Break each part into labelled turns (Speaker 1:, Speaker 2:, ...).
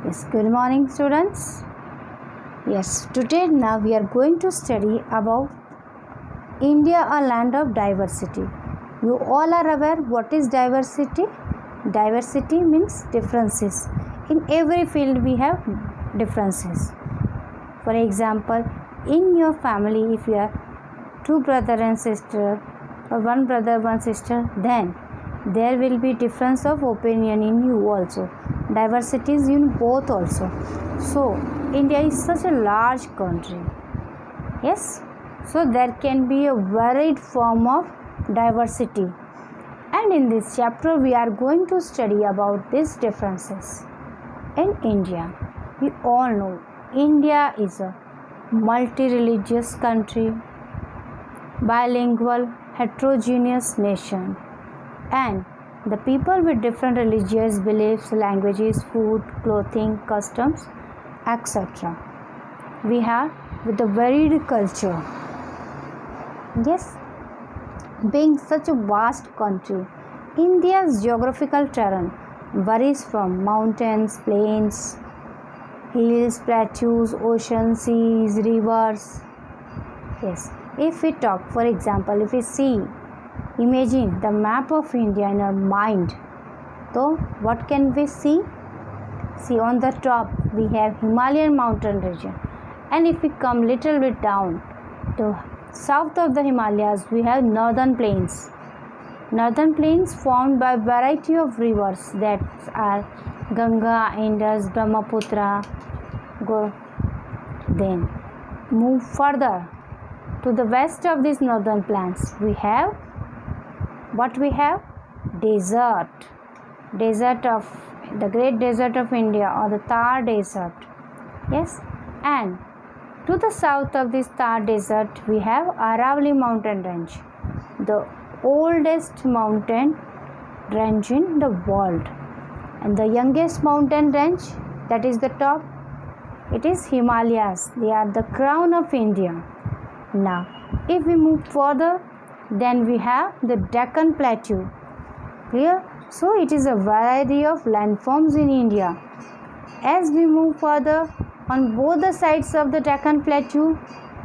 Speaker 1: Yes, good morning students. Yes, today now we are going to study about India, a land of diversity. You all are aware what is diversity? Diversity means differences. In every field we have differences. For example, in your family if you are two brother and sister or one brother one sister, then there will be difference of opinion in you also. Diversity is in both also. So India is such a large country. Yes, so there can be a varied form of diversity, and in this chapter we are going to study about these differences. In India, we all know India is a multi-religious country, bilingual, heterogeneous nation, and the people with different religious beliefs, languages, food, clothing, customs, etc. We have with a varied culture. Yes, being such a vast country, India's geographical terrain varies from mountains, plains, hills, plateaus, oceans, seas, rivers. Yes, if we talk, for example, if we see, imagine the map of India in our mind. So, what can we see? See, on the top we have Himalayan mountain region, and if we come little bit down to south of the Himalayas, we have northern plains. Northern plains formed by variety of rivers that are Ganga, Indus, Brahmaputra. Then move further to the west of these northern plains. We have what we have? Desert of the great desert of India, or the Thar desert. Yes, and to the south of this Thar desert we have Aravalli mountain range, the oldest mountain range in the world, and the youngest mountain range, that is the top, it is Himalayas. They are the crown of India. Now if we move further, then we have the Deccan Plateau. Clear? So it is a variety of landforms in India. As we move further, on both the sides of the Deccan Plateau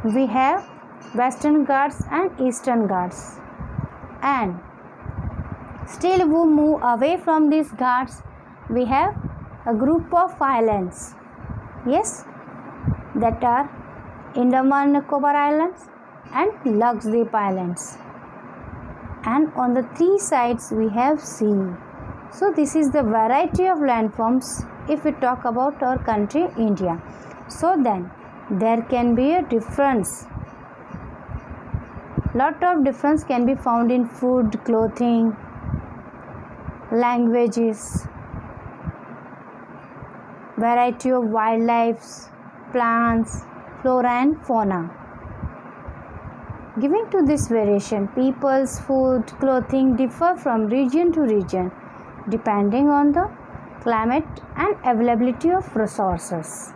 Speaker 1: we have Western Ghats and Eastern Ghats, and still we move away from these Ghats, we have a group of islands. Yes, that are Andaman Nicobar Islands and Lakshadweep Islands, and on the three sides we have sea. So this is the variety of landforms if we talk about our country India. So then there can be a difference. Lot of difference can be found in food, clothing, languages, variety of wildlife, plants, flora and fauna. Giving to this variation, people's food, clothing differ from region to region depending on the climate and availability of resources.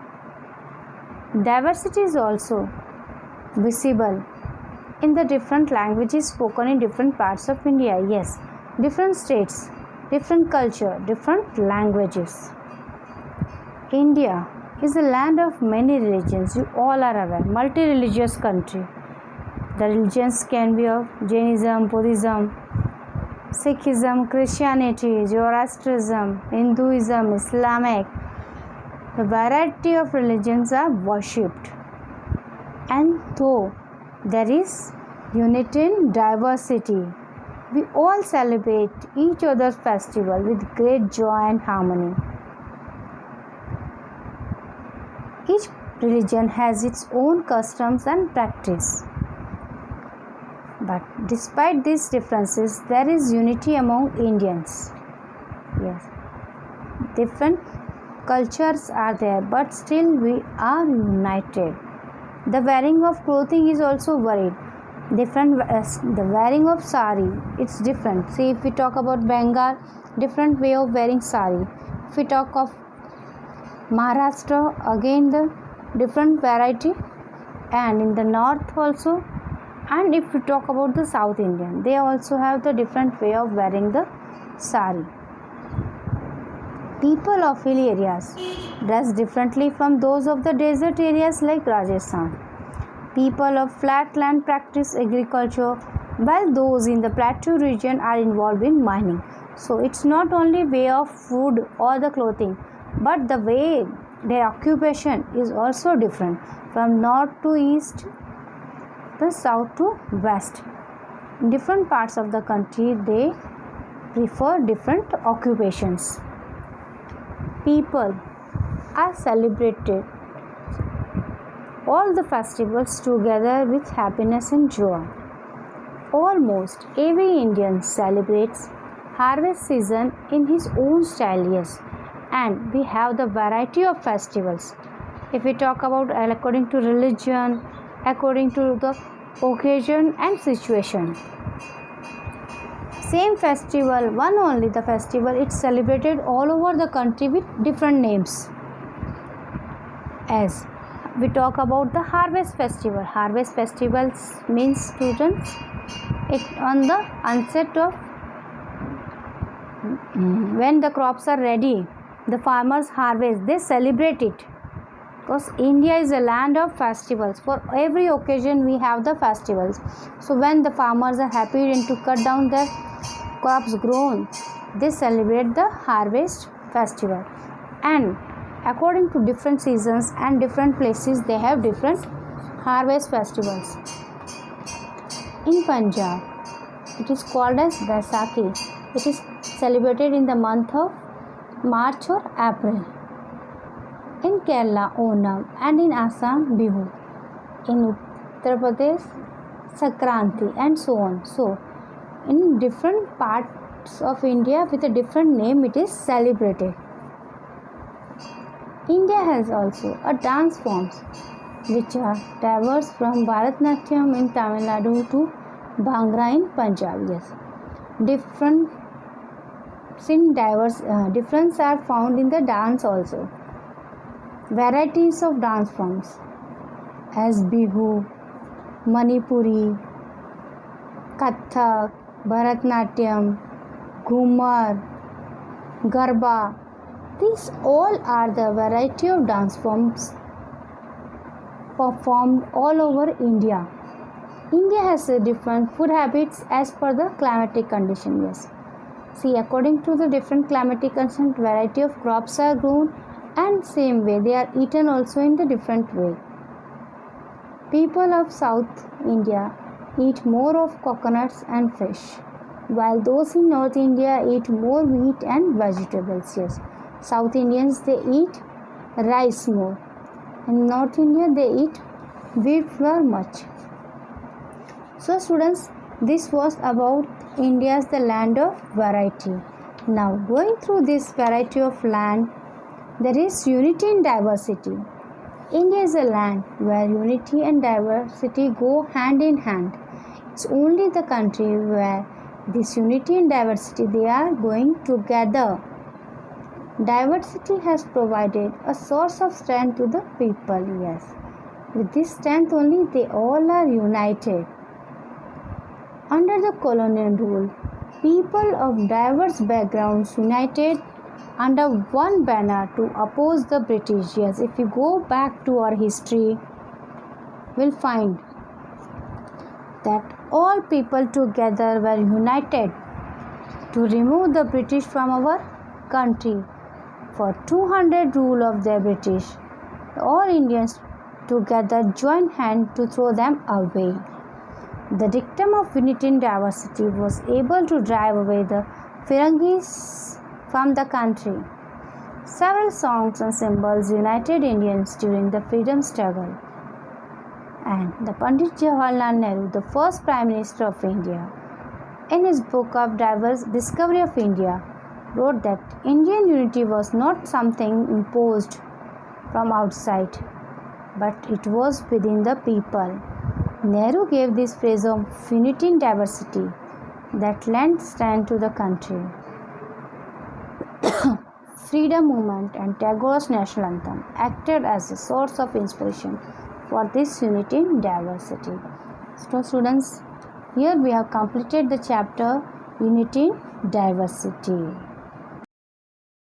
Speaker 1: Diversity is also visible in the different languages spoken in different parts of India. Yes, different states, different culture, different languages. India is a land of many religions. You all are aware, multi-religious country. The religions can be of Jainism, Buddhism, Sikhism, Christianity, Zoroastrianism, Hinduism, Islamic. The variety of religions are worshipped, and though there is unity in diversity, we all celebrate each other's festival with great joy and harmony. Each religion has its own customs and practice. But despite these differences, there is unity among Indians. Yes, different cultures are there, but still we are united. The wearing of clothing is also varied. Different, the wearing of sari, it's different. See, if we talk about Bengal, different way of wearing sari. If we talk of Maharashtra, again the different variety, and in the north also. And if we talk about the South Indian, they also have the different way of wearing the sari. People of hill areas dress differently from those of the desert areas like Rajasthan. People of flatland practice agriculture while those in the plateau region are involved in mining. So it's not only way of food or the clothing, but the way their occupation is also different from north to east, the south to west. In different parts of the country, they prefer different occupations. People are celebrated all the festivals together with happiness and joy. Almost every Indian celebrates harvest season in his own style, yes, and we have the variety of festivals. If we talk about according to religion, according to the occasion and situation. Same festival, one only the festival, it's celebrated all over the country with different names. As we talk about the harvest festival. Harvest festivals means students it on the onset of when the crops are ready, the farmers harvest, they celebrate it. Because India is a land of festivals. For every occasion we have the festivals. So when the farmers are happy and to cut down their crops grown, they celebrate the harvest festival. And according to different seasons and different places, they have different harvest festivals. In Punjab, it is called as Baisakhi. It is celebrated in the month of March or April. In Kerala, Onam, and in Assam, Bihu. In Uttar Pradesh, Sankranti, and so on. So, in different parts of India with a different name, it is celebrated. India has also a dance forms which are diverse from Bharatnatyam in Tamil Nadu to Bhangra in Punjab. Yes, difference are found in the dance also. Varieties of dance forms as Bihu, Manipuri, Kathak, Bharatnatyam, Ghumar, Garba. These all are the variety of dance forms performed all over India. India has different food habits as per the climatic condition. Yes. See, according to the different climatic condition, variety of crops are grown and same way they are eaten also in the different way. People of South India eat more of coconuts and fish, while those in North India eat more wheat and vegetables. Yes. South Indians, they eat rice more. In North India, they eat wheat flour much. So students, this was about India's the land of variety. Now going through this variety of land, there is unity in diversity. India is a land where unity and diversity go hand in hand. It's only the country where this unity and diversity, they are going together. Diversity has provided a source of strength to the people, yes. With this strength only, they all are united. Under the colonial rule, people of diverse backgrounds united under one banner to oppose the British. Yes, if you go back to our history, we'll find that all people together were united to remove the British from our country. For 200 rule of the British, all Indians together joined hands to throw them away. The dictum of unity in diversity was able to drive away the Firangis from the country. Several songs and symbols united Indians during the freedom struggle. And the Pandit Jawaharlal Nehru, the first Prime Minister of India, in his book of Discovery of India, wrote that Indian unity was not something imposed from outside, but it was within the people. Nehru gave this phrase of unity in diversity that lent strength to the country. Freedom movement and Tagore's national anthem acted as a source of inspiration for this unity in diversity. So students, here we have completed the chapter Unity in Diversity.